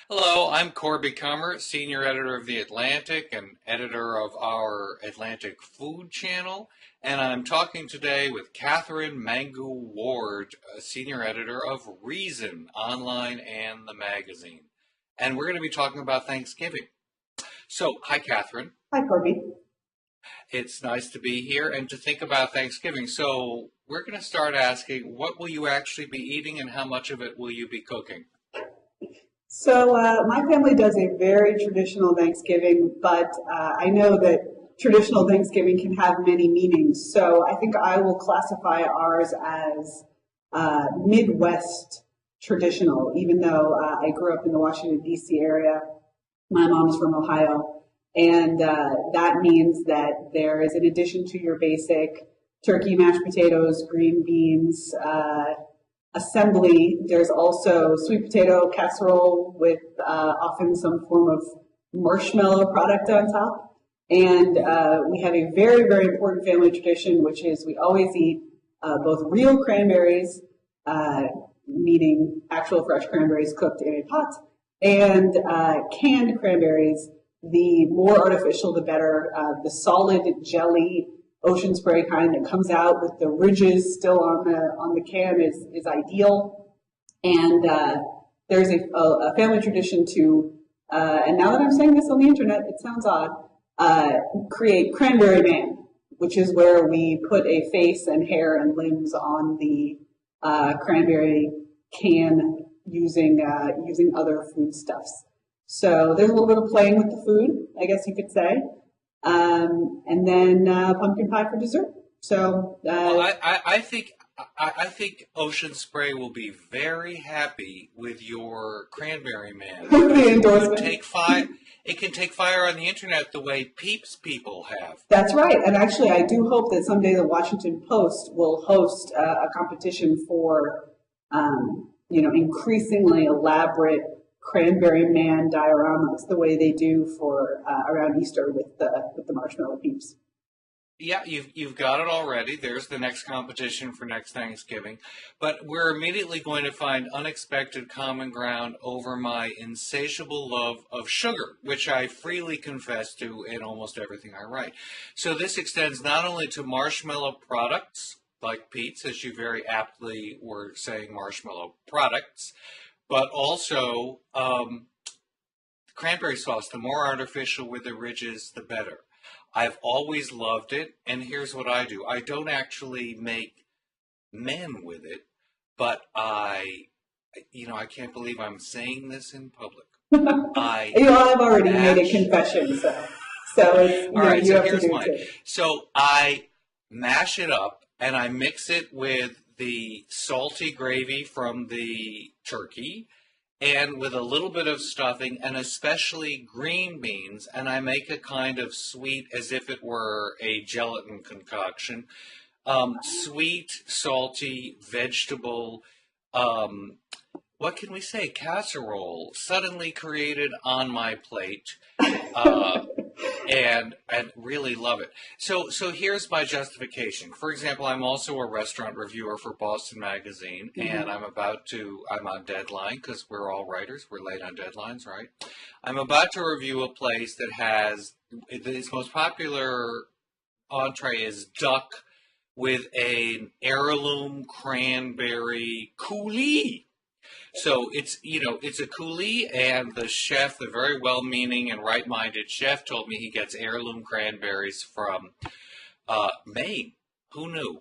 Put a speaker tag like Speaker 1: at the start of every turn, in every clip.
Speaker 1: Hello, I'm Corby Kummer, senior editor of The Atlantic and editor of our Atlantic Food Channel, and I'm talking today with Katherine Mangu-Ward, senior editor of Reason Online and the magazine. And we're going to be talking about Thanksgiving. So, hi, Katherine.
Speaker 2: Hi, Corby.
Speaker 1: It's nice to be here and to think about Thanksgiving. So, we're going to start asking, what will you actually be eating and how much of it will you be cooking?
Speaker 2: So my family does a very traditional Thanksgiving, but I know that traditional Thanksgiving can have many meanings. So I think I will classify ours as Midwest traditional, even though I grew up in the Washington, D.C. area. My mom's from Ohio, and that means that there is, in addition to your basic turkey, mashed potatoes, green beans, assembly, there's also sweet potato casserole with often some form of marshmallow product on top. And we have a very, very important family tradition, which is we always eat both real cranberries, meaning actual fresh cranberries cooked in a pot, and canned cranberries. The more artificial, the better. The solid jelly ocean spray kind that comes out with the ridges still on the can is ideal. And there's a family tradition to, and now that I'm saying this on the internet, it sounds odd, create Cranberry Man, which is where we put a face and hair and limbs on the cranberry can using other foodstuffs. So there's a little bit of playing with the food, I guess you could say. And then pumpkin pie for dessert. So
Speaker 1: I think Ocean Spray will be very happy with your Cranberry Man.
Speaker 2: the endorsement.
Speaker 1: It can take fire on the internet the way Peeps people have.
Speaker 2: That's right. And actually, I do hope that someday the Washington Post will host a competition for, increasingly elaborate Cranberry Man dioramas, the way they do for around Easter with the marshmallow peeps.
Speaker 1: Yeah, you've got it already. There's the next competition for next Thanksgiving. But we're immediately going to find unexpected common ground over my insatiable love of sugar, which I freely confess to in almost everything I write. So this extends not only to marshmallow products, like Pete's, as you very aptly were saying, marshmallow products, but also cranberry sauce. The more artificial with the ridges, the better. I've always loved it, and here's what I do. I don't actually make men with it, but I can't believe I'm saying this in public.
Speaker 2: I've already made a confession, so it's,
Speaker 1: all right,
Speaker 2: you
Speaker 1: so
Speaker 2: have
Speaker 1: here's
Speaker 2: to do
Speaker 1: mine.
Speaker 2: it too.
Speaker 1: So I mash it up, and I mix it with the salty gravy from the turkey and with a little bit of stuffing and especially green beans, and I make a kind of sweet, as if it were a gelatin concoction, sweet, salty, vegetable, what can we say, casserole, suddenly created on my plate. And really love it. So here's my justification. For example, I'm also a restaurant reviewer for Boston Magazine, and I'm on deadline because we're all writers. We're late on deadlines, right? I'm about to review a place that has its most popular entree is duck with an heirloom cranberry coulis. So it's a coulis, and the chef, the very well-meaning and right-minded chef, told me he gets heirloom cranberries from Maine. Who knew?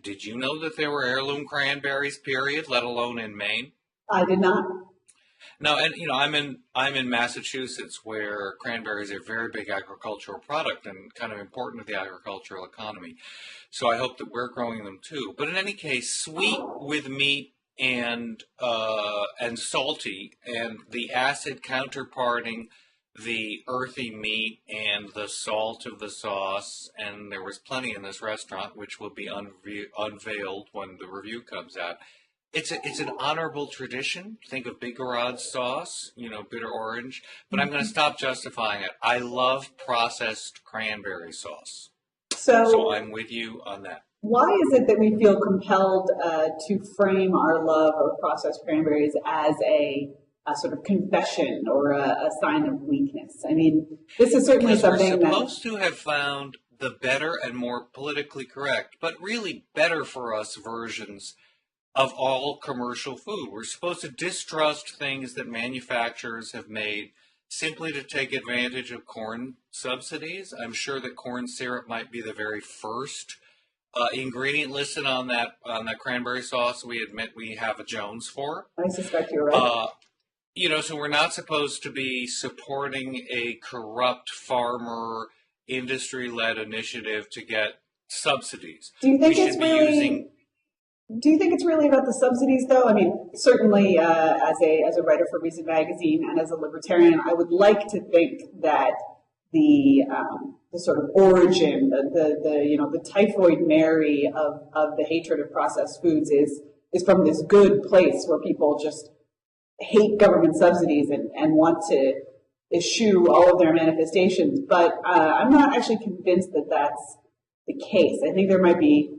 Speaker 1: Did you know that there were heirloom cranberries, period, let alone in Maine?
Speaker 2: I did not.
Speaker 1: No, and I'm in Massachusetts, where cranberries are a very big agricultural product and kind of important to the agricultural economy. So I hope that we're growing them too. But in any case, sweet with meat and salty, and the acid counterparting the earthy meat and the salt of the sauce, and there was plenty in this restaurant, which will be unveiled when the review comes out. It's an honorable tradition. Think of Bigarad sauce, bitter orange, but I'm going to stop justifying it. I love processed cranberry sauce. So I'm with you on that.
Speaker 2: Why is it that we feel compelled to frame our love of processed cranberries as a a sort of confession or a sign of weakness. I mean, this is certainly
Speaker 1: Because we're
Speaker 2: something that
Speaker 1: supposed to have found the better and more politically correct, but really better for us versions of all commercial food. We're supposed to distrust things that manufacturers have made simply to take advantage of corn subsidies. I'm sure that corn syrup might be the very first ingredient listed on that cranberry sauce we admit we have a Jones for.
Speaker 2: I suspect you're right.
Speaker 1: So we're not supposed to be supporting a corrupt farmer industry-led initiative to get subsidies.
Speaker 2: Do you think it's really about the subsidies, though? I mean, certainly as a writer for Reason Magazine and as a libertarian, I would like to think that the sort of origin, the typhoid Mary of the hatred of processed foods is from this good place where people just hate government subsidies and want to eschew all of their manifestations. But I'm not actually convinced that that's the case. I think there might be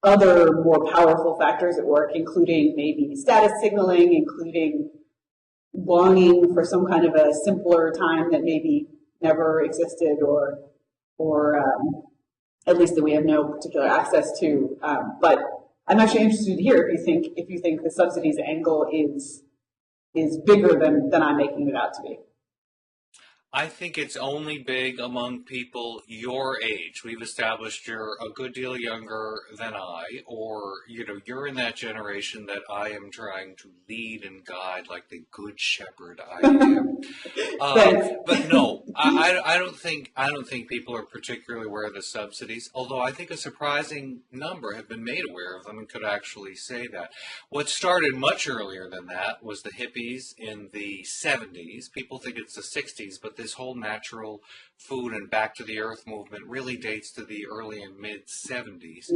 Speaker 2: other more powerful factors at work, including maybe status signaling, including longing for some kind of a simpler time that maybe never existed, or at least that we have no particular access to. But I'm actually interested to hear if you think the subsidies angle is bigger than I'm making it out to be.
Speaker 1: I think it's only big among people your age. We've established you're a good deal younger than I, or, you're in that generation that I am trying to lead and guide like the good shepherd I am. But no, I don't think people are particularly aware of the subsidies, although I think a surprising number have been made aware of them and could actually say that. What started much earlier than that was the hippies in the 70s. People think it's the 60s, but this whole natural food and back to the earth movement really dates to the early and mid 70s,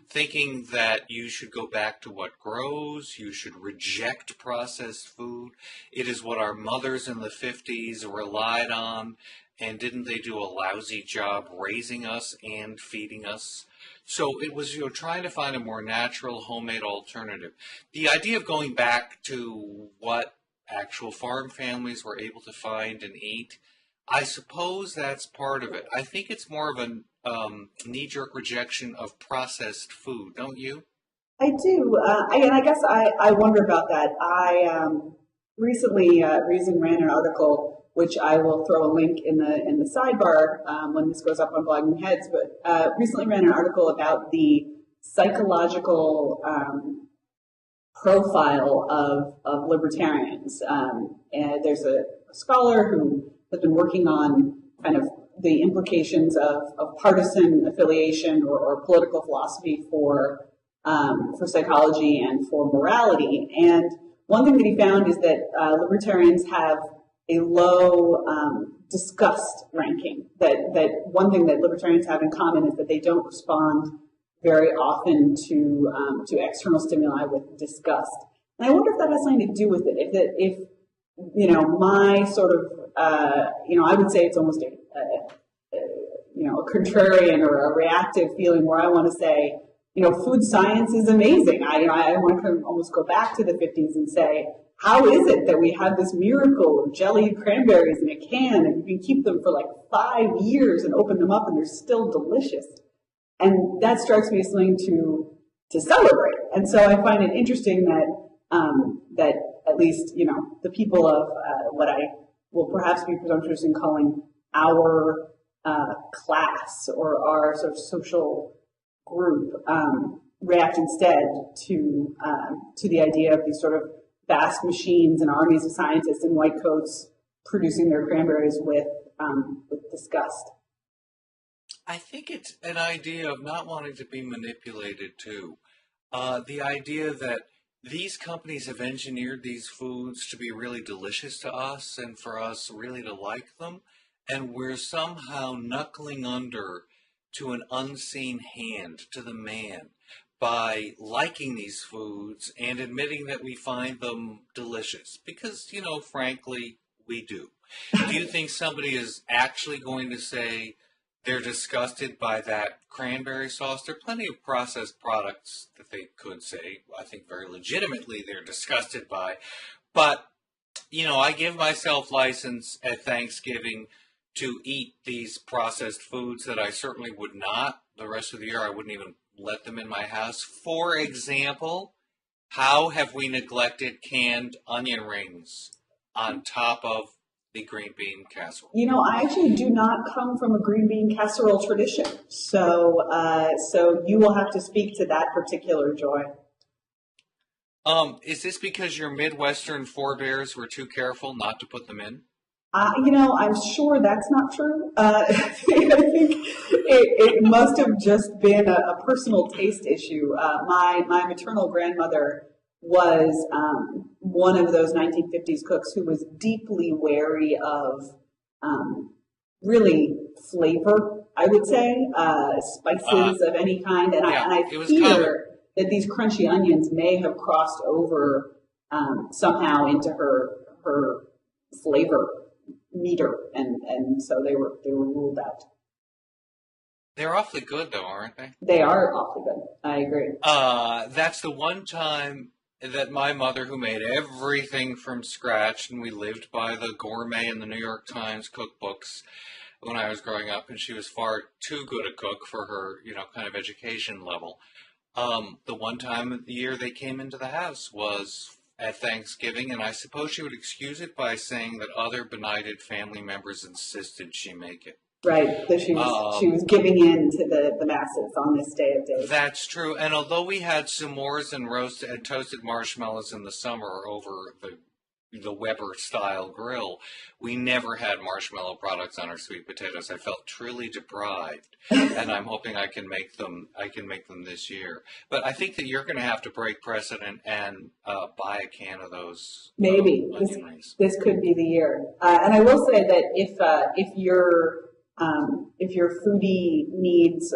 Speaker 1: thinking that you should go back to what grows, you should reject processed food. It is what our mothers in the 50s relied on, and didn't they do a lousy job raising us and feeding us? So it was, trying to find a more natural, homemade alternative. The idea of going back to what actual farm families were able to find and eat, I suppose that's part of it. I think it's more of a knee-jerk rejection of processed food, don't you?
Speaker 2: I do. I guess I wonder about that. I recently Reason ran an article, which I will throw a link in the sidebar when this goes up on Blogging Heads, but recently ran an article about the psychological profile of libertarians. And there's a scholar who has been working on kind of the implications of partisan affiliation or political philosophy for psychology and for morality. And one thing that he found is that libertarians have a low disgust ranking. That one thing that libertarians have in common is that they don't respond very often to external stimuli with disgust. And I wonder if that has something to do with it. If my sort of I would say it's almost a contrarian or a reactive feeling where I want to say, food science is amazing. I want to almost go back to the 50s and say, how is it that we have this miracle of jellied cranberries in a can and you can keep them for like 5 years and open them up and they're still delicious? And that strikes me as something to celebrate. And so I find it interesting that at least, the people of what I will perhaps be presumptuous in calling our class or our sort of social group react instead to the idea of these sort of vast machines and armies of scientists in white coats producing their cranberries with disgust.
Speaker 1: I think it's an idea of not wanting to be manipulated too. The idea that these companies have engineered these foods to be really delicious to us and for us really to like them, and we're somehow knuckling under to an unseen hand, to the man, by liking these foods and admitting that we find them delicious. Because, frankly, we do. Do you think somebody is actually going to say they're disgusted by that cranberry sauce? There are plenty of processed products that they could say, I think very legitimately, they're disgusted by. But I give myself license at Thanksgiving to eat these processed foods that I certainly would not. The rest of the year, I wouldn't even let them in my house. For example, how have we neglected canned onion rings on top of the green bean casserole?
Speaker 2: I actually do not come from a green bean casserole tradition, so you will have to speak to that particular joy.
Speaker 1: Is this because your Midwestern forebears were too careful not to put them in?
Speaker 2: I'm sure that's not true. I think it must have just been a personal taste issue. My maternal grandmother was one of those 1950s cooks who was deeply wary of really flavor, I would say, spices of any kind. And I fear that these crunchy onions may have crossed over somehow into her flavor meter, and so they were ruled out.
Speaker 1: They're awfully good, though, aren't they?
Speaker 2: They are awfully good. I agree.
Speaker 1: That's the one time that my mother, who made everything from scratch, and we lived by the gourmet and the New York Times cookbooks when I was growing up, and she was far too good a cook for her, kind of education level. The one time of the year they came into the house was at Thanksgiving, and I suppose she would excuse it by saying that other benighted family members insisted she make it.
Speaker 2: Right, so she was giving in to the masses on this day of days.
Speaker 1: That's true, and although we had s'mores and roasted and toasted marshmallows in the summer over the Weber-style grill, we never had marshmallow products on our sweet potatoes. I felt truly deprived, and I'm hoping I can make them this year. But I think that you're going to have to break precedent and buy a can of those.
Speaker 2: Maybe this could be the year. And I will say that if your foodie needs,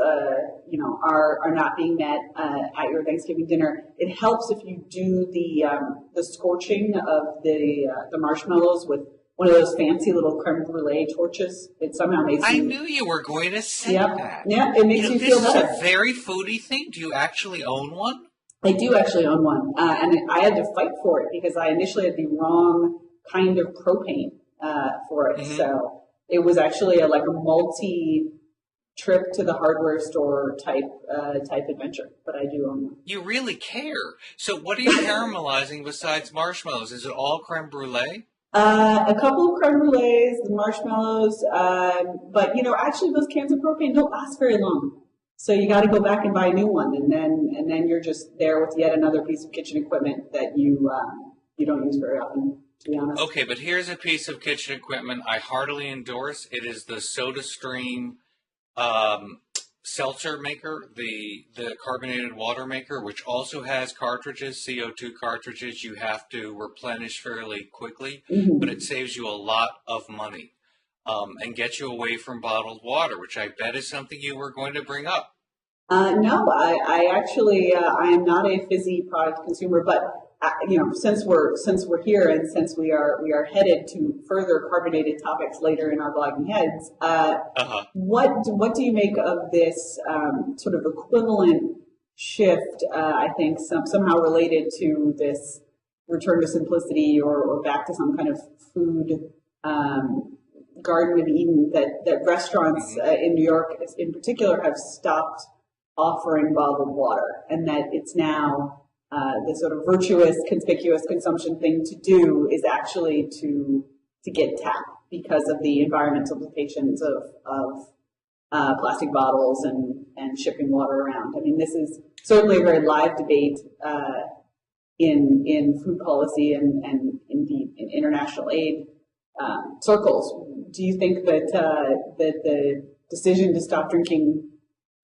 Speaker 2: are not being met at your Thanksgiving dinner, it helps if you do the scorching of the marshmallows with one of those fancy little creme brulee torches. It somehow makes
Speaker 1: I knew you were going to say that.
Speaker 2: Yeah, it makes you feel better.
Speaker 1: This is a very foodie thing. Do you actually own one?
Speaker 2: I do actually own one, and I had to fight for it because I initially had the wrong kind of propane for it. Mm-hmm. So it was actually a multi-trip to the hardware store type adventure, but I do own one.
Speaker 1: You really care. So what are you caramelizing besides marshmallows? Is it all creme brulee?
Speaker 2: A couple of creme brulees, the marshmallows, but actually those cans of propane don't last very long. So you got to go back and buy a new one, and then you're just there with yet another piece of kitchen equipment that you don't use very often, to be honest.
Speaker 1: Okay, but here's a piece of kitchen equipment I heartily endorse. It is the SodaStream seltzer maker, the carbonated water maker, which also has cartridges, CO2 cartridges. You have to replenish fairly quickly, mm-hmm. but it saves you a lot of money. And get you away from bottled water, which I bet is something you were going to bring up.
Speaker 2: No, I actually I am not a fizzy product consumer, but since we're here and since we are headed to further carbonated topics later in our blogging heads, what do you make of this sort of equivalent shift? I think somehow related to this return to simplicity or back to some kind of food. Garden of Eden that restaurants in New York in particular have stopped offering bottled water, and that it's now the sort of virtuous, conspicuous consumption thing to do is actually to get tap because of the environmental implications of plastic bottles and shipping water around. I mean, this is certainly a very live debate in food policy and indeed in international aid circles. Do you think that the decision to stop drinking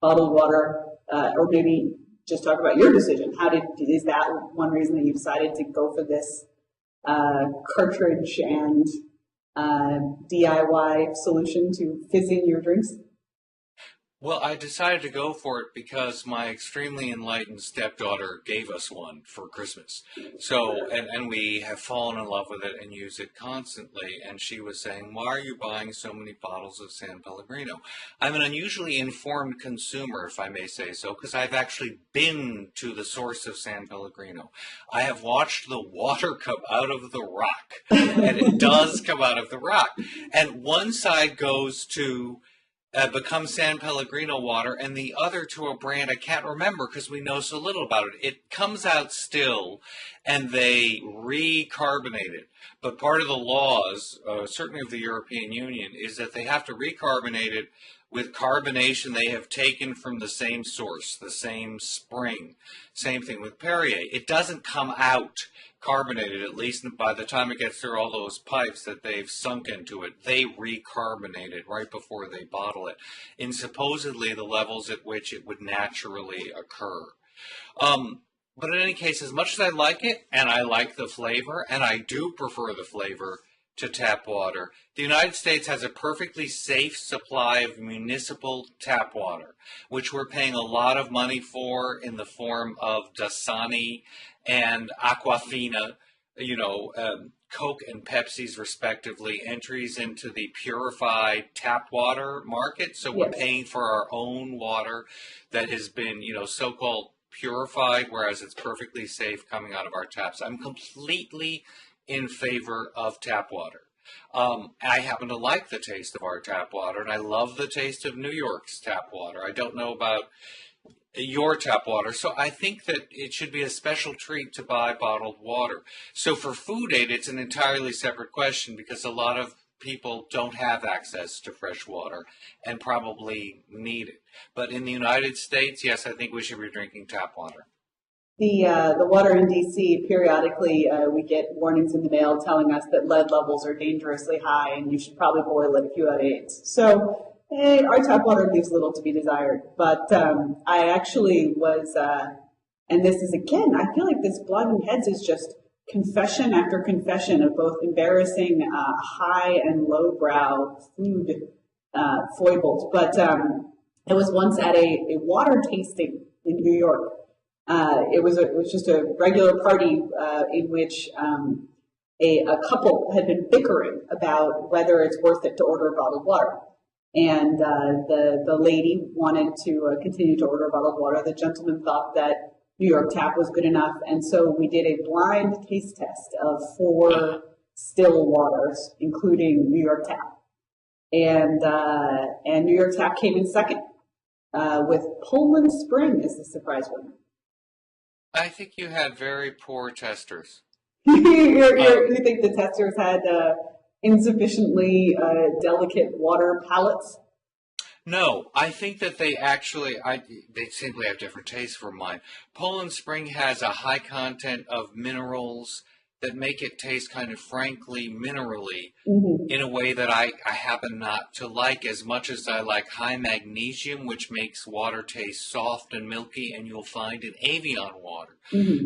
Speaker 2: bottled water, or maybe just talk about your decision, is that one reason that you decided to go for this cartridge and DIY solution to fizzing your drinks?
Speaker 1: Well, I decided to go for it because my extremely enlightened stepdaughter gave us one for Christmas. So, and we have fallen in love with it and use it constantly. And she was saying, why are you buying so many bottles of San Pellegrino? I'm an unusually informed consumer, if I may say so, because I've actually been to the source of San Pellegrino. I have watched the water come out of the rock, and it does come out of the rock. And one side goes to becomes San Pellegrino water, and the other to a brand I can't remember because we know so little about it. It comes out still, and they recarbonate it. But part of the laws, certainly of the European Union, is that they have to recarbonate it with carbonation they have taken from the same source, the same spring. Same thing with Perrier. It doesn't come out carbonated, at least by the time it gets through all those pipes that they've sunk into it. They recarbonate it right before they bottle it in supposedly the levels at which it would naturally occur. But in any case, as much as I like it, and I like the flavor, and I do prefer the flavor to tap water, the United States has a perfectly safe supply of municipal tap water, which we're paying a lot of money for in the form of Dasani and Aquafina, Coke and Pepsi's respectively, entries into the purified tap water market. So we're paying for our own water that has been, so-called purified, whereas it's perfectly safe coming out of our taps. I'm completely in favor of tap water. I happen to like the taste of our tap water, and I love the taste of New York's tap water. I don't know about your tap water, so I think that it should be a special treat to buy bottled water. So for food aid, it's an entirely separate question because a lot of people don't have access to fresh water and probably need it. But in the United States, yes, I think we should be drinking tap water.
Speaker 2: The water in D.C., periodically we get warnings in the mail telling us that lead levels are dangerously high and you should probably boil it if you have AIDS. So our tap water leaves little to be desired. But I actually was, and this is again, I feel like this Blogging Heads is just confession after confession of both embarrassing high and lowbrow food foibles. But I was once at a water tasting in New York. It was just a regular party in which a couple had been bickering about whether it's worth it to order bottled water. And the lady wanted to continue to order bottled water. The gentleman thought that New York Tap was good enough, and so we did a blind taste test of 4 still waters, including New York Tap. And New York Tap came in second, with Poland Spring as the surprise winner.
Speaker 1: I think you had very poor testers.
Speaker 2: You think the testers had insufficiently delicate water palates?
Speaker 1: No, I think that they simply have different tastes from mine. Poland Spring has a high content of minerals that make it taste kind of frankly minerally in a way that I happen not to like as much as I like high magnesium, which makes water taste soft and milky, and you'll find in Evian water,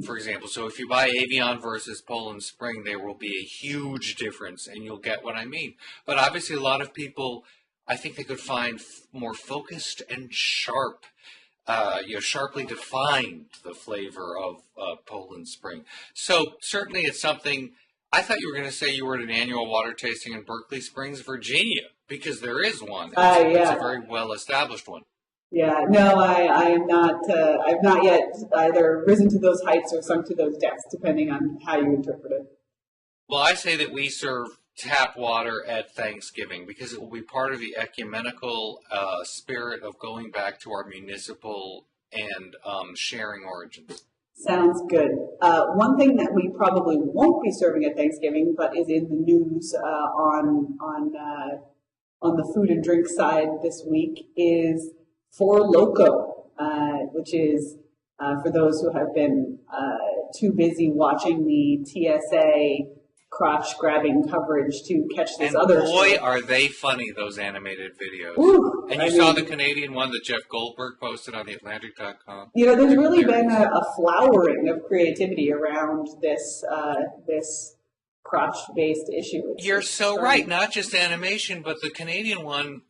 Speaker 1: for example. So if you buy Evian versus Poland Spring, there will be a huge difference, and you'll get what I mean. But obviously a lot of people, I think they could find more focused and sharp, sharply defined the flavor of Poland Spring. So certainly it's something. I thought you were going to say you were at an annual water tasting in Berkeley Springs, Virginia, because there is one. It's a very well-established one.
Speaker 2: Yeah, no, I am not. I've not yet either risen to those heights or sunk to those depths, depending on how you interpret it.
Speaker 1: Well, I say that we serve tap water at Thanksgiving because it will be part of the ecumenical spirit of going back to our municipal and sharing origins.
Speaker 2: Sounds good. One thing that we probably won't be serving at Thanksgiving, but is in the news on the food and drink side this week, is Four Loko, which is for those who have been too busy watching the TSA crotch-grabbing coverage to catch this other story.
Speaker 1: Boy, are they funny, those animated videos.
Speaker 2: Ooh,
Speaker 1: and you saw the Canadian one that Jeff Goldberg posted on theatlantic.com.
Speaker 2: There's really been a flowering of creativity around this crotch-based issue.
Speaker 1: You're so right. Not just animation, but the Canadian one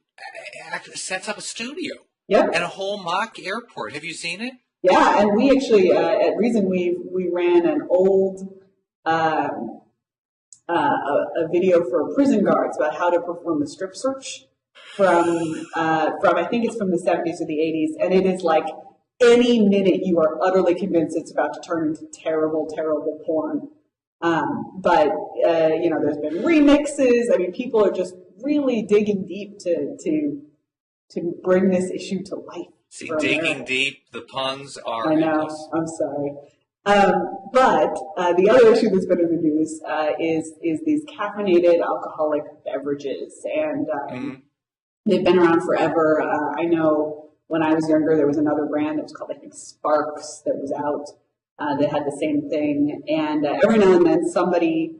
Speaker 1: sets up a studio.
Speaker 2: Yep.
Speaker 1: And a whole mock airport. Have you seen it?
Speaker 2: Yeah, and we actually at Reason we ran an old a video for prison guards about how to perform a strip search from I think it's from the 70s or the 80s, and it is like any minute you are utterly convinced it's about to turn into terrible, terrible porn. But there's been remixes. I mean, people are just really digging deep to bring this issue to life.
Speaker 1: See, digging deep, the puns are
Speaker 2: I know.
Speaker 1: endless.
Speaker 2: I'm sorry. But the other issue that's been in the news is these caffeinated alcoholic beverages, and they've been around forever. I know when I was younger, there was another brand that was called, I think, Sparks, that was out that had the same thing. And every now and then, somebody,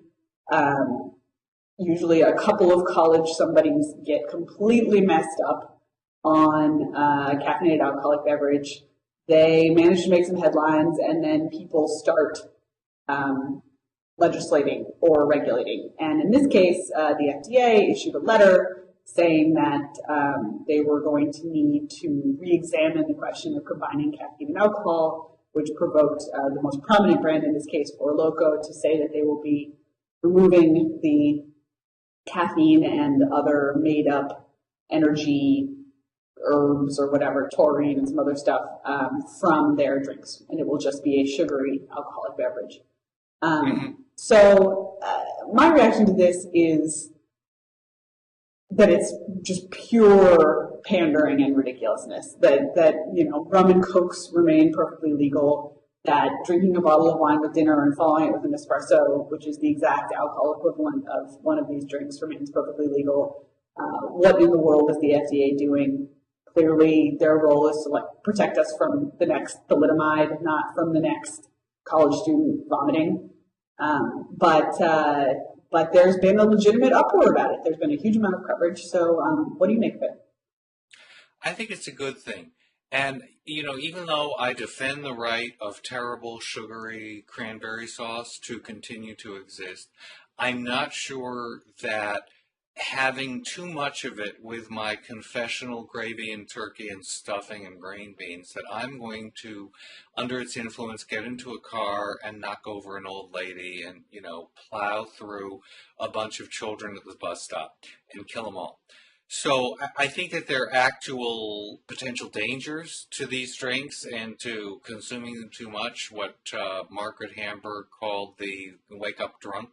Speaker 2: usually a couple of college somebodies, get completely messed up on caffeinated alcoholic beverage. They manage to make some headlines, and then people start legislating or regulating. And in this case, the FDA issued a letter saying that they were going to need to re-examine the question of combining caffeine and alcohol, which provoked the most prominent brand in this case, Four Loko, to say that they will be removing the caffeine and other made-up energy herbs or whatever, taurine and some other stuff from their drinks, and it will just be a sugary alcoholic beverage. So my reaction to this is that it's just pure pandering and ridiculousness. That rum and cokes remain perfectly legal. That drinking a bottle of wine with dinner and following it with an espresso, which is the exact alcohol equivalent of one of these drinks, remains perfectly legal. What in the world is the FDA doing? Clearly, their role is to protect us from the next thalidomide, not from the next college student vomiting. But there's been a legitimate uproar about it. There's been a huge amount of coverage. So, what do you make of it?
Speaker 1: I think it's a good thing. And, even though I defend the right of terrible sugary cranberry sauce to continue to exist, I'm not sure that having too much of it with my confessional gravy and turkey and stuffing and green beans, that I'm going to, under its influence, get into a car and knock over an old lady and, plow through a bunch of children at the bus stop and kill them all. So I think that there are actual potential dangers to these drinks and to consuming them too much, what Margaret Hamburg called the wake-up drunk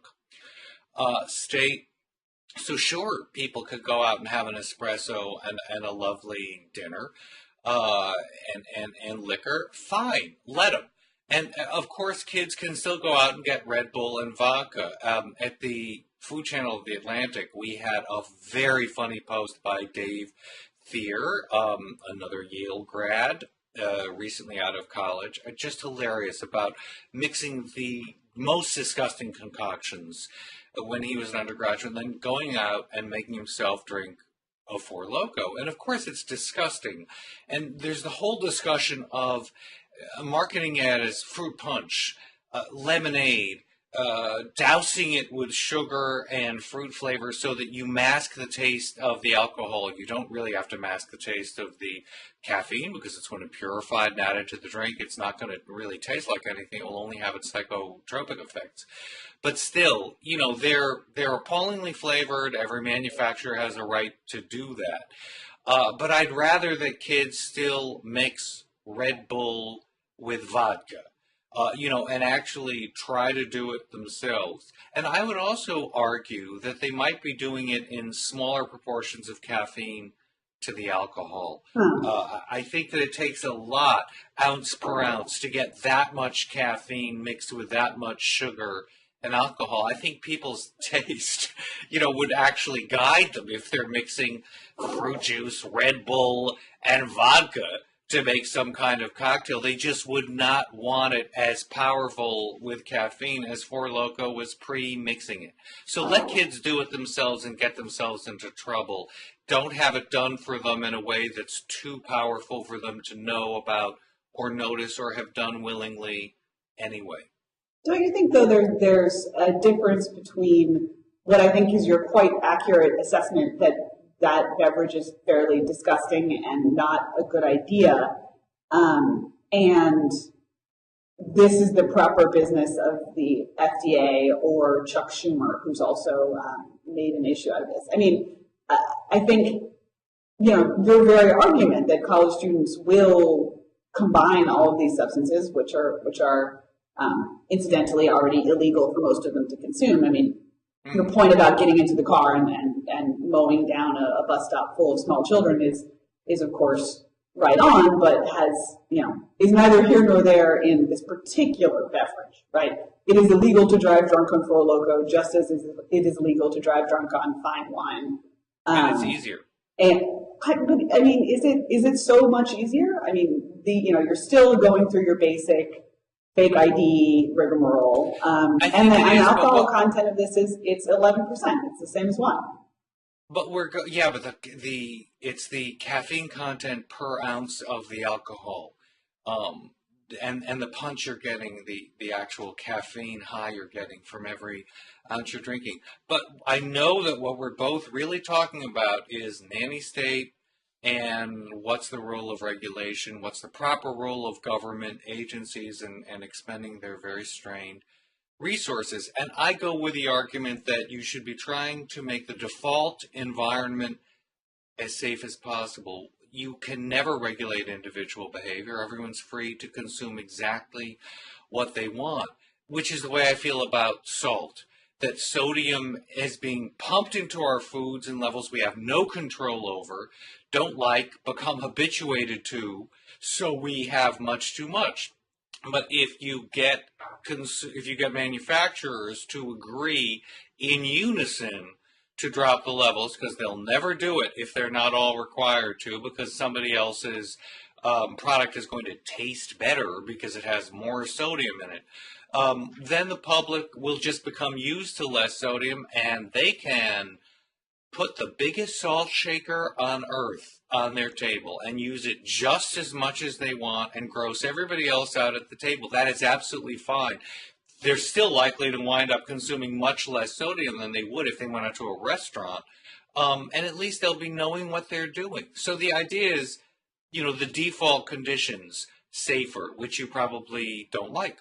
Speaker 1: state. So sure, people could go out and have an espresso and a lovely dinner and liquor. Fine, let them. And of course, kids can still go out and get Red Bull and vodka. At the Food Channel of the Atlantic, we had a very funny post by Dave Thier, another Yale grad, recently out of college, just hilarious, about mixing the most disgusting concoctions when he was an undergraduate, and then going out and making himself drink a Four Loko. And of course, it's disgusting. And there's the whole discussion of marketing it as fruit punch, lemonade, dousing it with sugar and fruit flavor so that you mask the taste of the alcohol. You don't really have to mask the taste of the caffeine because it's going to purify and add it to the drink. It's not going to really taste like anything. It will only have its psychotropic effects. But still, they're appallingly flavored. Every manufacturer has a right to do that. But I'd rather that kids still mix Red Bull with vodka. And actually try to do it themselves. And I would also argue that they might be doing it in smaller proportions of caffeine to the alcohol. I think that it takes a lot, ounce per ounce, to get that much caffeine mixed with that much sugar and alcohol. I think people's taste, would actually guide them if they're mixing fruit juice, Red Bull, and vodka to make some kind of cocktail. They just would not want it as powerful with caffeine as Four Loko was pre-mixing it. So let kids do it themselves and get themselves into trouble. Don't have it done for them in a way that's too powerful for them to know about or notice or have done willingly anyway.
Speaker 2: Don't you think, though, there's a difference between what I think is your quite accurate assessment that that beverage is fairly disgusting and not a good idea. And this is the proper business of the FDA or Chuck Schumer, who's also made an issue out of this. I mean, I think, your very argument that college students will combine all of these substances, which are incidentally already illegal for most of them to consume. I mean, your point about getting into the car and mowing down a bus stop full of small children is of course right on, but is neither here nor there in this particular beverage, right? It is illegal to drive drunk on Four Loko, just as it is illegal to drive drunk on fine wine.
Speaker 1: And it's easier.
Speaker 2: And I mean, is it so much easier? I mean, you're still going through your basic fake ID rigmarole, and the alcohol content of this it's 11%. It's the same as wine.
Speaker 1: But it's the caffeine content per ounce of the alcohol, and the punch you're getting, the actual caffeine high you're getting from every ounce you're drinking. But I know that what we're both really talking about is nanny state and what's the role of regulation, what's the proper role of government agencies and expending their very strained resources. And I go with the argument that you should be trying to make the default environment as safe as possible. You can never regulate individual behavior. Everyone's free to consume exactly what they want, which is the way I feel about salt. That sodium is being pumped into our foods in levels we have no control over, don't like, become habituated to, so we have much too much. But if you get manufacturers to agree in unison to drop the levels, because they'll never do it if they're not all required to, because somebody else's product is going to taste better because it has more sodium in it, then the public will just become used to less sodium, and they can put the biggest salt shaker on earth on their table and use it just as much as they want and gross everybody else out at the table. That is absolutely fine. They're still likely to wind up consuming much less sodium than they would if they went out to a restaurant. And at least they'll be knowing what they're doing. So the idea is, the default conditions, safer, which you probably don't like.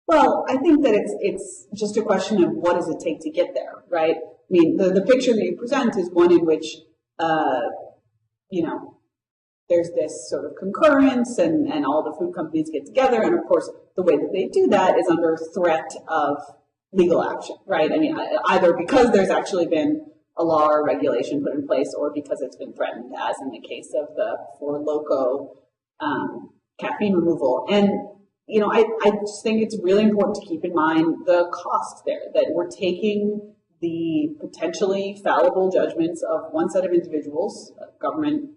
Speaker 2: Well, I think that it's just a question of what does it take to get there, right? I mean, the picture that you present is one in which, there's this sort of concurrence and all the food companies get together. And of course, the way that they do that is under threat of legal action, right? I mean, either because there's actually been a law or regulation put in place or because it's been threatened, as in the case of the Four Loko caffeine removal. And I just think it's really important to keep in mind the cost there, that we're taking the potentially fallible judgments of one set of individuals, government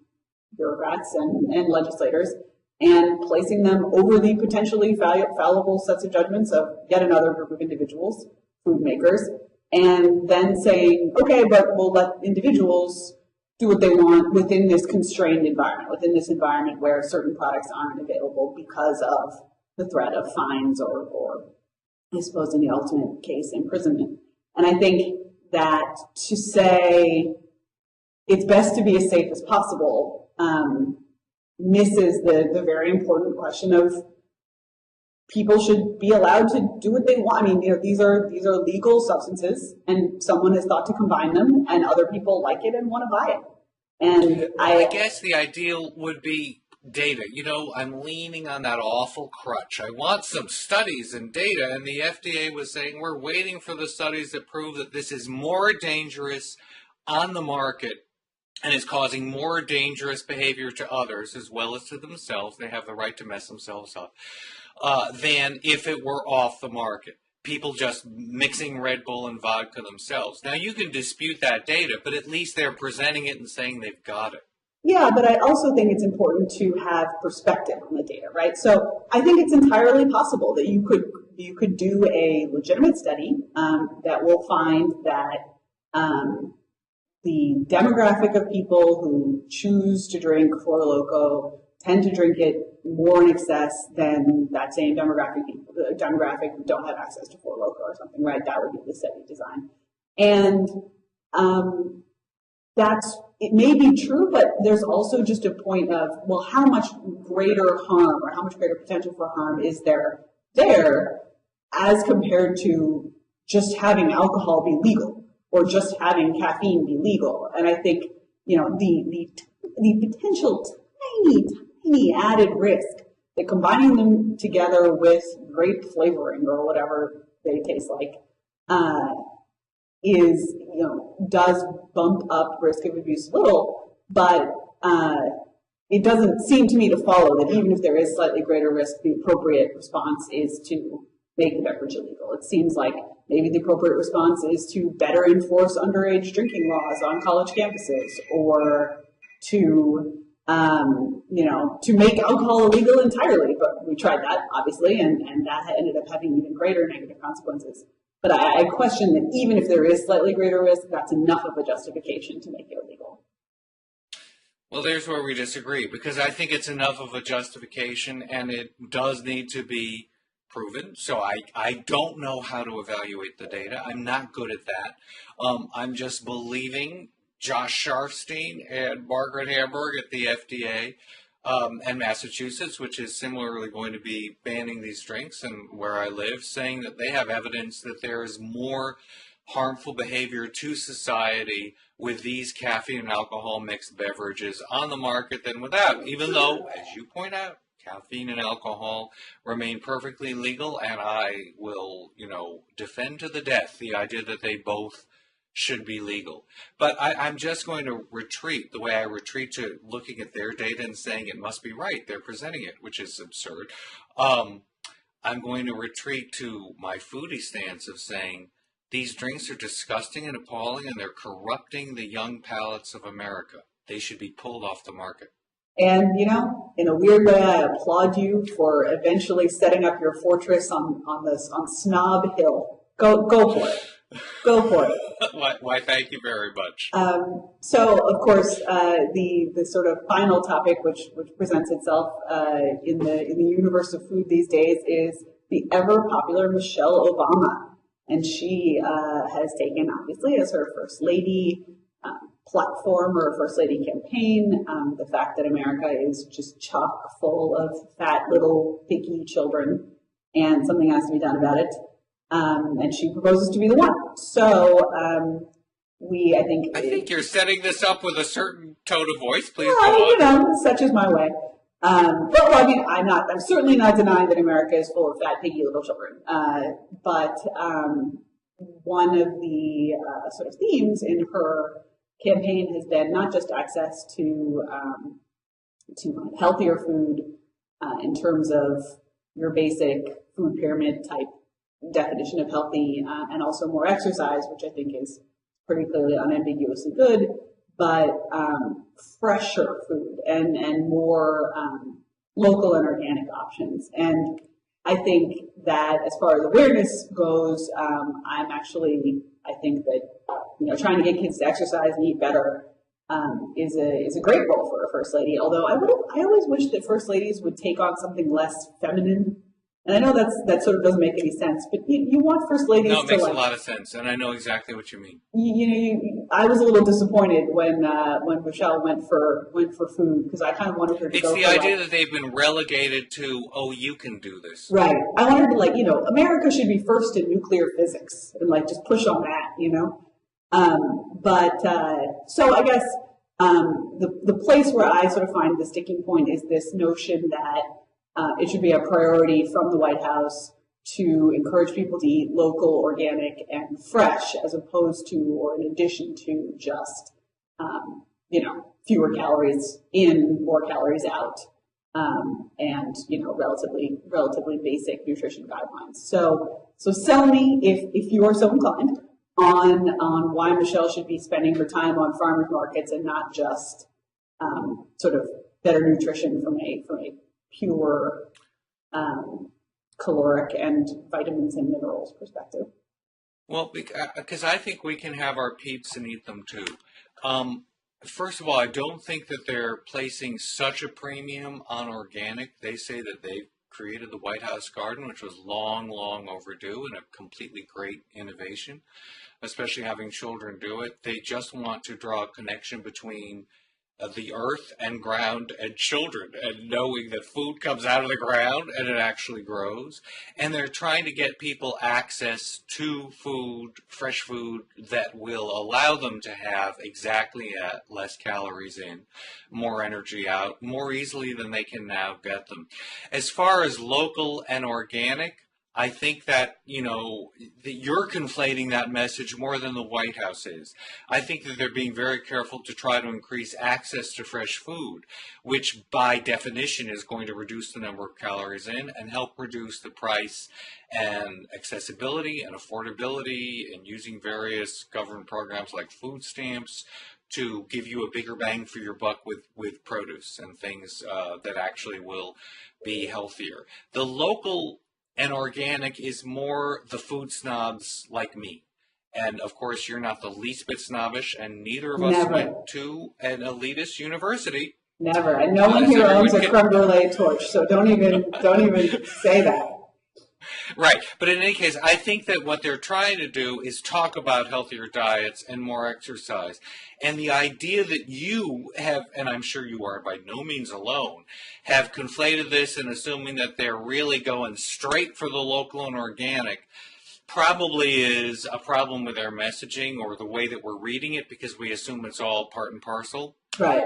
Speaker 2: bureaucrats and legislators, and placing them over the potentially fallible sets of judgments of yet another group of individuals, food makers, and then saying, okay, but we'll let individuals do what they want within this constrained environment, within this environment where certain products aren't available because of the threat of fines or I suppose in the ultimate case, imprisonment. And I think that to say it's best to be as safe as possible misses the very important question of people should be allowed to do what they want. I mean, these are legal substances, and someone has thought to combine them, and other people like it and want to buy it. And
Speaker 1: I guess the ideal would be data. I'm leaning on that awful crutch. I want some studies and data, and the FDA was saying we're waiting for the studies that prove that this is more dangerous on the market and is causing more dangerous behavior to others as well as to themselves. They have the right to mess themselves up, than if it were off the market. People just mixing Red Bull and vodka themselves. Now, you can dispute that data, but at least they're presenting it and saying they've got it.
Speaker 2: Yeah, but I also think it's important to have perspective on the data, right? So I think it's entirely possible that you could do a legitimate study that will find that the demographic of people who choose to drink Four Loko tend to drink it more in excess than that same demographic who don't have access to Four Loko or something, right? That would be the study design. And that's it may be true, but there's also just a point of, well, how much greater harm or how much greater potential for harm is there as compared to just having alcohol be legal or just having caffeine be legal. And I think, the potential tiny added risk that combining them together with grape flavoring or whatever they taste like is, does bump up risk of abuse a little, but it doesn't seem to me to follow that even if there is slightly greater risk, the appropriate response is to make the beverage illegal. It seems like maybe the appropriate response is to better enforce underage drinking laws on college campuses, or to make alcohol illegal entirely. But we tried that, obviously, and that ended up having even greater negative consequences. But I question that even if there is slightly greater risk, that's enough of a justification to make it illegal.
Speaker 1: Well, there's where we disagree, because I think it's enough of a justification, and it does need to be proven. So I don't know how to evaluate the data. I'm not good at that. I'm just believing Josh Sharfstein and Margaret Hamburg at the FDA and Massachusetts, which is similarly going to be banning these drinks, and where I live, saying that they have evidence that there is more harmful behavior to society with these caffeine and alcohol mixed beverages on the market than without, even though, as you point out, caffeine and alcohol remain perfectly legal, and I will, defend to the death the idea that they both should be legal. But I'm just going to retreat the way I retreat to looking at their data and saying it must be right. They're presenting it, which is absurd. I'm going to retreat to my foodie stance of saying these drinks are disgusting and appalling, and they're corrupting the young palates of America. They should be pulled off the market.
Speaker 2: And, in a weird way, I applaud you for eventually setting up your fortress on Snob Hill. Go for it. Go for it.
Speaker 1: Why, thank you very much.
Speaker 2: So, of course, the sort of final topic which presents itself in the universe of food these days is the ever popular Michelle Obama. And she has taken, obviously, as her First Lady platform or First Lady campaign, the fact that America is just chock full of fat little picky children, and something has to be done about it. And she proposes to be the one. So I think
Speaker 1: you're setting this up with a certain tone of voice. Please go
Speaker 2: on. Such is my way. I'm certainly not denying that America is full of fat, piggy little children. But one of the sort of themes in her campaign has been not just access to healthier food in terms of your basic food pyramid type definition of healthy, and also more exercise, which I think is pretty clearly unambiguously good, but fresher food and more local and organic options. And I think that as far as awareness goes, I think that trying to get kids to exercise and eat better is a great role for a First Lady. Although I always wish that First Ladies would take on something less feminine. And I know that sort of doesn't make any sense, but you want First Ladies to.
Speaker 1: No, it makes a lot of sense, and I know exactly what you mean.
Speaker 2: I was a little disappointed when Michelle went for food, because I kind of wanted her to go.
Speaker 1: It's the idea that they've been relegated to, you can do this.
Speaker 2: Right. I wanted to America should be first in nuclear physics and just push on that, So I guess the place where I sort of find the sticking point is this notion that it should be a priority from the White House to encourage people to eat local, organic, and fresh, as opposed to, or in addition to, just, fewer calories in, more calories out, and, relatively basic nutrition guidelines. So sell me, if you are so inclined, on why Michelle should be spending her time on farmers markets and not just sort of better nutrition from a pure caloric and vitamins and minerals perspective.
Speaker 1: Well, because I think we can have our peeps and eat them too. First of all, I don't think that they're placing such a premium on organic. They say that they've created the White House garden, which was long, long overdue and a completely great innovation. especially having children do it. They just want to draw a connection between the earth and ground and children, and knowing that food comes out of the ground and it actually grows. And they're trying to get people access to food, fresh food, that will allow them to have exactly less calories in, more energy out, more easily than they can now get them. As far as local and organic, I think that, that you're conflating that message more than the White House is. I think that they're being very careful to try to increase access to fresh food, which by definition is going to reduce the number of calories in and help reduce the price and accessibility and affordability, and using various government programs like food stamps to give you a bigger bang for your buck with produce and things that actually will be healthier. The local and organic is more the food snobs like me. And of course, you're not the least bit snobbish, and neither of us went to an elitist university.
Speaker 2: Never. And no one here owns a creme brulee torch, so don't even say that.
Speaker 1: Right. But in any case, I think that what they're trying to do is talk about healthier diets and more exercise. And the idea that you have, and I'm sure you are by no means alone, have conflated this and assuming that they're really going straight for the local and organic probably is a problem with our messaging or the way that we're reading it, because we assume it's all part and parcel.
Speaker 2: Right.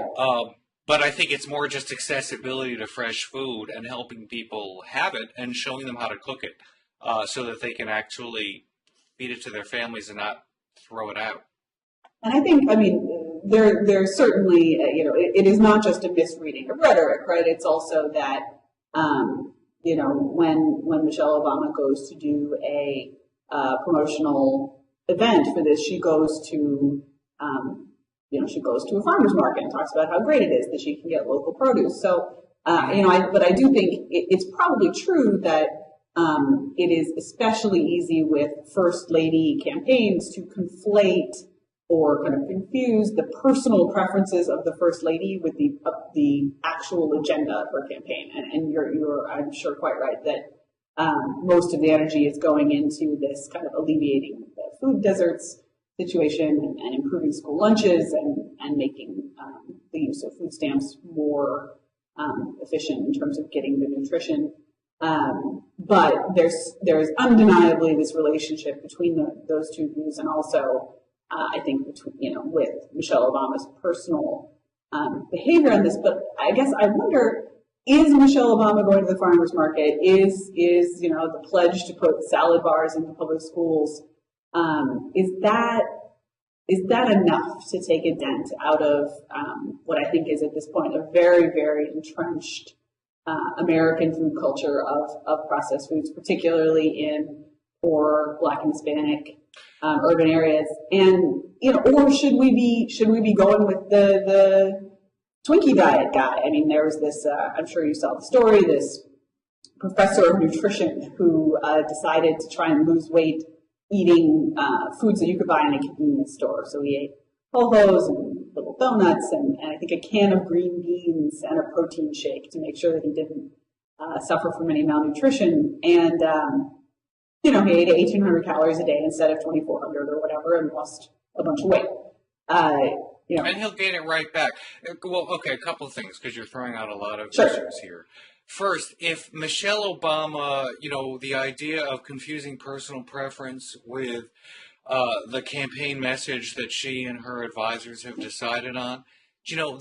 Speaker 1: But I think it's more just accessibility to fresh food and helping people have it and showing them how to cook it so that they can actually feed it to their families and not throw it out.
Speaker 2: And I think, there's certainly, it is not just a misreading of rhetoric, right? It's also that, when Michelle Obama goes to do a promotional event for this, she goes to a farmer's market and talks about how great it is that she can get local produce. So, but I do think it's probably true that it is especially easy with first lady campaigns to conflate or kind of confuse the personal preferences of the first lady with the actual agenda of her campaign. And you're I'm sure quite right that most of the energy is going into this kind of alleviating the food deserts situation and improving school lunches and making the use of food stamps more efficient in terms of getting the nutrition. But there's undeniably this relationship between those two views, and also I think with Michelle Obama's personal behavior on this. But I guess I wonder, is Michelle Obama going to the farmers market? Is the pledge to put salad bars in the public schools? Is that enough to take a dent out of what I think is at this point a very, very entrenched American food culture of processed foods, particularly in poor Black and Hispanic urban areas? And or should we be going with the Twinkie diet guy? I mean, there was this. I'm sure you saw the story. This professor of nutrition who decided to try and lose weight eating foods that you could buy in a convenience store. So he ate ho-hos and little donuts and I think a can of green beans and a protein shake to make sure that he didn't suffer from any malnutrition. And, he ate 1,800 calories a day instead of 2,400 or whatever, and lost a bunch of weight.
Speaker 1: And he'll gain it right back. Well, okay, a couple of things, because you're throwing out a lot of issues here. First, if Michelle Obama, the idea of confusing personal preference with the campaign message that she and her advisors have decided on,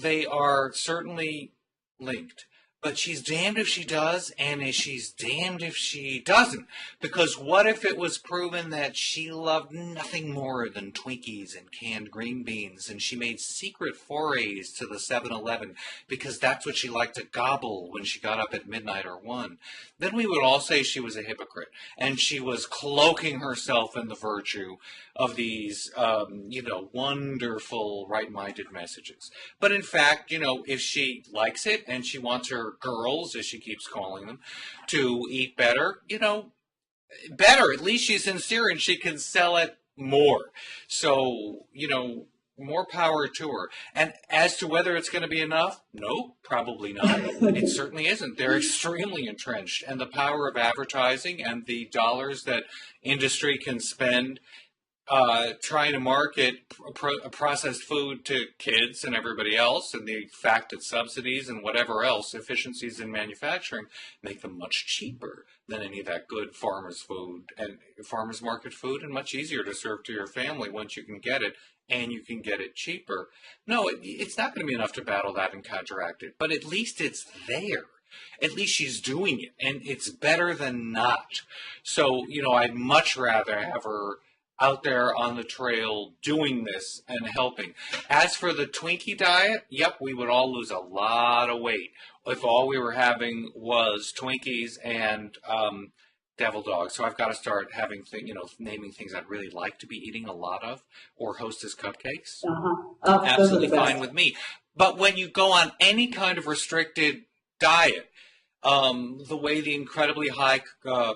Speaker 1: they are certainly linked. But she's damned if she does, and she's damned if she doesn't. Because what if it was proven that she loved nothing more than Twinkies and canned green beans, and she made secret forays to the 7-Eleven because that's what she liked to gobble when she got up at midnight or 1? Then we would all say she was a hypocrite, and she was cloaking herself in the virtue of these, wonderful right-minded messages. But in fact, if she likes it and she wants her girls, as she keeps calling them, to eat better, better. At least she's sincere and she can sell it more. So, more power to her. And as to whether it's going to be enough, no, probably not. It certainly isn't. They're extremely entrenched. And the power of advertising and the dollars that industry can spend trying to market processed food to kids and everybody else, and the fact that subsidies and whatever else, efficiencies in manufacturing, make them much cheaper than any of that good farmers food and farmers market food, and much easier to serve to your family once you can get it, and you can get it cheaper. No, it's not going to be enough to battle that and counteract it, but at least it's there. At least she's doing it, and it's better than not. So, I'd much rather have her out there on the trail doing this and helping. As for the Twinkie diet, yep, we would all lose a lot of weight if all we were having was Twinkies and devil dogs. So I've got to start having naming things I'd really like to be eating a lot of, or Hostess cupcakes. Absolutely fine with me. But when you go on any kind of restricted diet, the way the incredibly high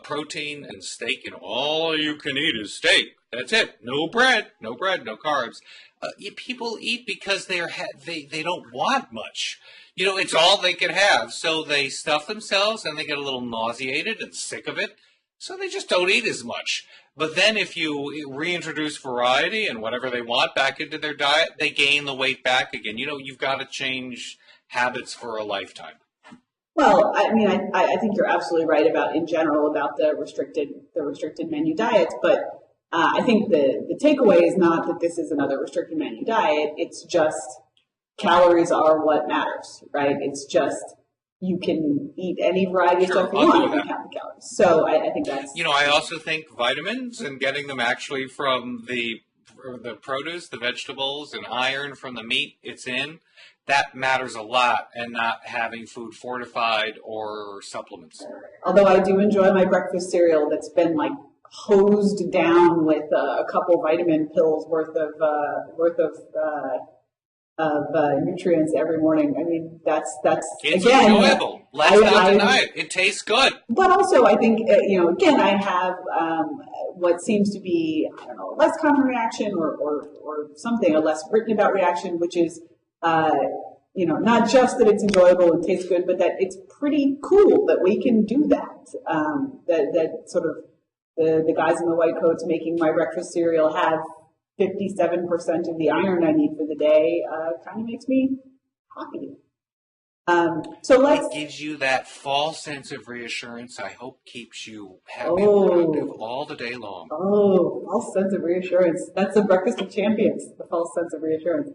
Speaker 1: protein and steak, all you can eat is steak. That's it. No bread, no carbs. People eat because they don't want much. It's all they can have. So they stuff themselves and they get a little nauseated and sick of it. So they just don't eat as much. But then if you reintroduce variety and whatever they want back into their diet, they gain the weight back again. You've got to change habits for a lifetime.
Speaker 2: Well, I mean, I think you're absolutely right in general about the restricted menu diets, but I think the takeaway is not that this is another restricted menu diet. It's just calories are what matters, right? It's just you can eat any variety of stuff you want and count the calories. So I think that's...
Speaker 1: I also think vitamins and getting them actually from the produce, the vegetables, and iron from the meat it's in, that matters a lot, and not having food fortified or supplements.
Speaker 2: Although I do enjoy my breakfast cereal that's been hosed down with a couple vitamin pills worth of nutrients every morning. I mean, that's
Speaker 1: it's
Speaker 2: again
Speaker 1: enjoyable. Let's not deny it. It tastes good.
Speaker 2: But also, I think again, I have what seems to be a less common reaction or something, a less written about reaction, which is not just that it's enjoyable and tastes good, but that it's pretty cool that we can do that. That sort of the guys in the white coats making my breakfast cereal have 57% of the iron I need for the day kind of makes me happy. It
Speaker 1: gives you that false sense of reassurance I hope keeps you happy and productive all the day long.
Speaker 2: Oh, false sense of reassurance. That's the breakfast of champions, the false sense of reassurance.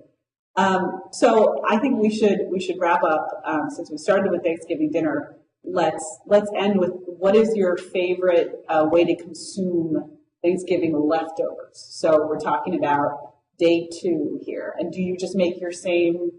Speaker 2: So I think we should wrap up. Since we started with Thanksgiving dinner, let's end with what is your favorite way to consume Thanksgiving leftovers? So we're talking about day 2 here. And do you just make your same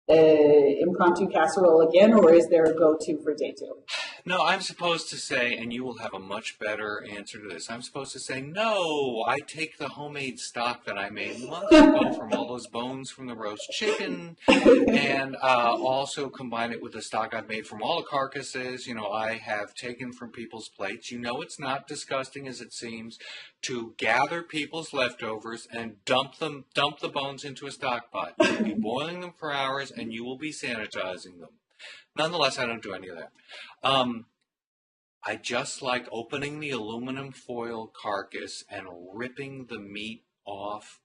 Speaker 2: impromptu casserole again, or is there a go-to for day 2?
Speaker 1: No, I'm supposed to say, and you will have a much better answer to this, I'm supposed to say, no, I take the homemade stock that I made months ago from all those bones from the roast chicken, and also combine it with the stock I've made from all the carcasses, I have taken from people's plates. It's not disgusting as it seems to gather people's leftovers and dump the bones into a stock pot. You'll be boiling them for hours, and you will be sanitizing them. Nonetheless, I don't do any of that. I just like opening the aluminum foil carcass and ripping the meat off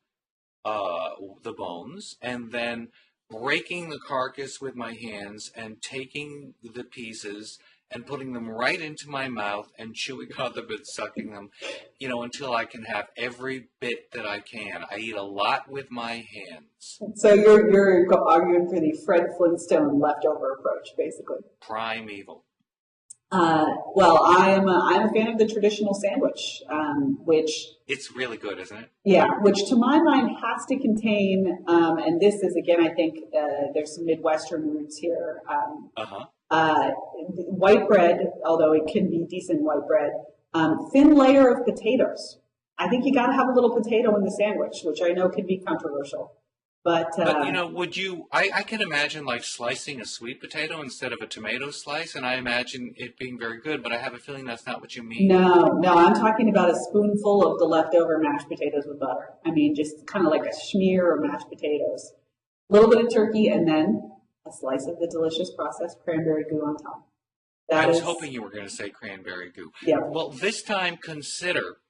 Speaker 1: the bones, and then breaking the carcass with my hands and taking the pieces and putting them right into my mouth and chewing on them and sucking them, until I can have every bit that I can. I eat a lot with my hands.
Speaker 2: So you're arguing for the Fred Flintstone leftover approach, basically.
Speaker 1: Primeval.
Speaker 2: Well, I'm a fan of the traditional sandwich, which...
Speaker 1: It's really good, isn't it?
Speaker 2: Yeah, which to my mind has to contain, and this is, again, I think there's some Midwestern roots here. White bread, although it can be decent white bread, thin layer of potatoes. I think you got to have a little potato in the sandwich, which I know can be controversial. But
Speaker 1: would you? I can imagine slicing a sweet potato instead of a tomato slice, and I imagine it being very good. But I have a feeling that's not what you mean.
Speaker 2: No, I'm talking about a spoonful of the leftover mashed potatoes with butter. I mean, just kind of like a smear of mashed potatoes, a little bit of turkey, and then a slice of the delicious processed cranberry goo on top.
Speaker 1: I was hoping you were going to say cranberry goo.
Speaker 2: Yeah.
Speaker 1: Well, this time consider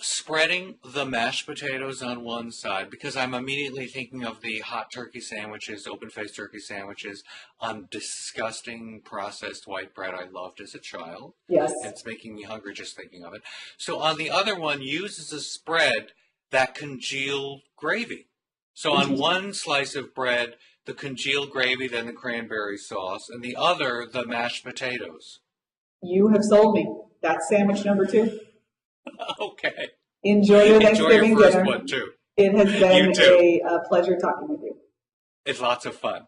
Speaker 1: Spreading the mashed potatoes on one side, because I'm immediately thinking of the hot turkey sandwiches, open-faced turkey sandwiches on disgusting processed white bread I loved as a child.
Speaker 2: Yes.
Speaker 1: It's making me hungry just thinking of it. So on the other one, use as a spread that congealed gravy. So on one slice of bread, the congealed gravy, then the cranberry sauce, and the other, the mashed potatoes.
Speaker 2: You have sold me. That's sandwich number 2.
Speaker 1: Okay.
Speaker 2: Enjoy your Thanksgiving
Speaker 1: Enjoy your first
Speaker 2: dinner.
Speaker 1: one, too.
Speaker 2: It has been a pleasure talking with you.
Speaker 1: It's lots of fun.